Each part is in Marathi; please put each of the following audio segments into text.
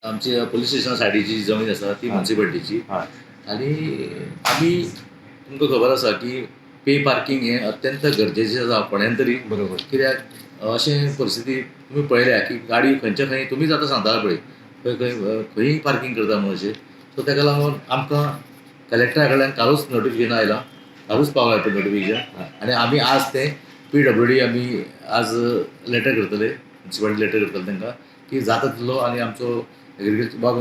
आमची पोलीस स्टेशन सायडीची जी जमीन आसा ती म्युन्सिपालिटीची आनी आमी तुमकां खबर आसा की पे पार्किंग हें अत्यंत गरजेचें आसा कोण्यान तरी. बरोबर. कित्याक अशें परिस्थिती तुमी पळयल्या की गाडी खंयच्या खंय तुमीच आतां सांगताले पळय खंय खंय खंयीय पार्किंग करता म्हणून अशें. सो ताका लागून आमकां कलेक्टरा कडल्यान कालूच नोटिफिकेशन आयलां, कालूच पावलां तें नोटिफिकेशन आनी आमी आज तें PWD आमी आज लेटर करतले, म्युन्सिपालिटी लेटर करतले तांकां की जाता तितलो आनी आमचो एग्रीकल्चर बाब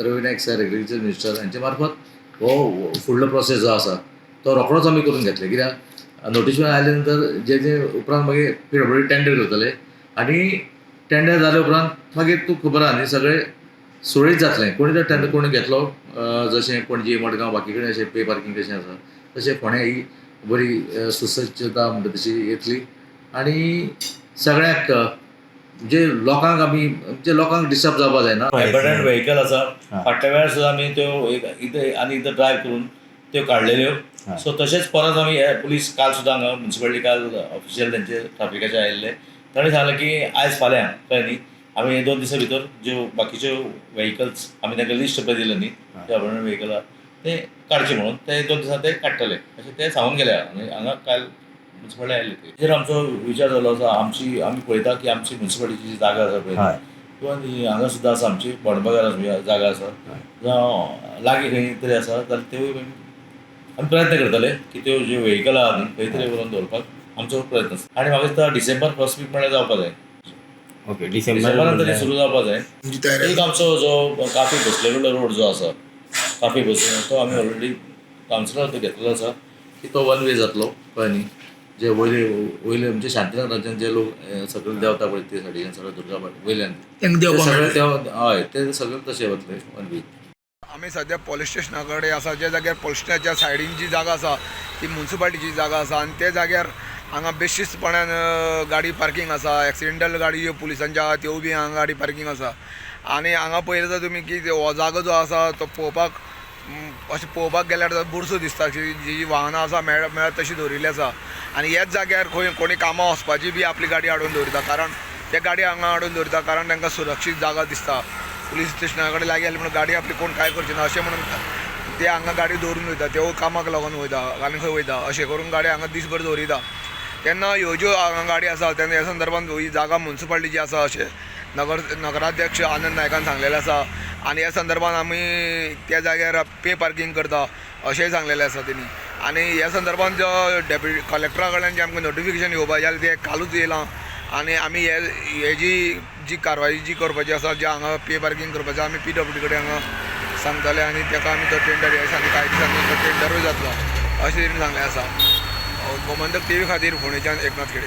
Ravi Naik sir agriculture minister हांचे मार्फत हो फुडलो प्रोसेस जो आसा तो रोखडोच आमी करून घेतले. कित्याक नोटिफिकेशन आयले नंतर जे जे उपरांत मागीर PWD टेंडर करतले आनी टेंडर जाले उपरांत मागीर तूं खबर आहा न्ही सगळें सुरळीत जातलें. कोणी जर टेंडर कोणी घेतलो जशें पणजी मडगांव बाकी कडेन अशें पे पार्किंग कशें आसा तशें फोंड्या ही बरी सुसज्जता म्हणटा तशी येतली आनी सगळ्याक म्हणजे लोकांक आमी म्हणजे लोकांक डिस्टर्ब जावपा जायना. एबंडंट व्हेकल आसा फाटल्या वेळार सुद्दां आमी त्यो एकदां ड्रायव्ह करून त्यो काडलेल्यो. सो तशेंच परत आमी पुलीस काल सुद्दां हांगा म्युन्सिपालिटी काल ऑफिशियल तेंचे ट्राफिकाचे आयिल्ले ताणें सांगलें की आयज फाल्यां कळ्ळें न्ही आमी 2 दिसां भितर ज्यो बाकीच्यो व्हेकल्स आमी तांकां लिस्ट पळय दिलें न्ही ज्यो एबंडंट व्हेकल आहा ते काडचे म्हणून ते 2 दिसां ते काडटले अशें ते सांगून गेले आनी हांगा काल म्युन्सिपालिटी आयिल्ली तेजेर आमचो विचार जालो आसा. आमी पळयता की आमची म्युन्सिपालिटीची जी जागा आसा पळय किंवा हांगा सुद्दां आसा आमची बोंडबाजार जागा आसा जावं लागीं खंय तरी आसा जाल्यार त्योय आमी प्रयत्न करतले की त्यो ज्यो व्हेकल आहा न्ही खंय तरी व्हरून दवरपाक आमचो प्रयत्न आसा. आनी म्हाका दिसता डिसेंबर फर्स्ट वीक म्हळ्यार जावपा जाय. ओके. डिसेंबरान तरी सुरू जावपा जाय. एक आमचो जो काफी बसलेलो रोड जो आसा काफी बसलेलो तो आमी ऑलरेडी कावन्सिलर तो घेतलेलो आसा की तो 1 वे जातलो कळ्ळें न्ही. जे वयले म्हणजे शांतीनगरांतल्यान जे लोक सकयल देंवता पळय ते सायडीच्यान सगळे दुर्गा वयल्यान हय ते सगळे तशें वतले 1 वे. आमी सद्या पोलीस स्टेशना कडेन आसा ज्या जाग्यार पोलीस स्टेशनाच्या सायडीन जी जागा आसा ती म्युन्सिपालिटीची जागा आसा आनी त्या जाग्यार हांगा बेशिस्तपणान गाडी पार्किंग आसा. एक्सिडेंटल गाडी ज्यो पुलिसांच्या आहा त्यो बी हांगा गाडी पार्किंग आसा आनी हांगा पळयलें जाल्यार तुमी की हो जागो जो आसा तो पळोवपाक गेल्यार बुरसो दिसता. जी वाहनां आसा मेळत तशी दवरिल्ली आसा आनी ह्याच जाग्यार खंय कोणी कामां वचपाची बी आपली गाडी हाडून दवरता कारण ते गाडी हांगा हाडून दवरता कारण तांकां सुरक्षीत जागा दिसता. पुलीस स्टेशना कडेन लागीं आसली म्हणून गाडी आपली कोण कांय करचें ना अशें म्हणून ते हांगा गाडी दवरून वयता. त्यो कामाक लागून वयता आनी खंय वयता अशें करून गाडी हांगा दीसभर दवरिता. तेन्ना ह्यो ज्यो हांगा गाडी आसा तेन्ना ह्या संदर्भांत ही जागा म्युन्सिपालिटीची आसा अशें नगराध्यक्ष आनंद नायकान सांगलेलें आसा आनी ह्या संदर्भांत आमी त्या जाग्यार पे पार्किंग करता अशेंय सांगलेलें आसा तेणी. आनी ह्या संदर्भांत जो डेप्युटी कलेक्टरा कडल्यान जें आमकां नोटिफिकेशन येवपाचें जाल्यार तें कालूच येयलां आनी आमी जी कारवाई जी करपाची आसा जे हांगा पे पार्किंग करपाचें आमी PWD कडेन हांगा सांगतले आनी ताका आमी तो टेंडर ह्या दिसांनी कांय दिसांनी तो टेंडरूय जातलो अशें तरेन सांगलें आसा. गोमंतक TV खातीर फोंडेच्यान एकनाथ खेडे.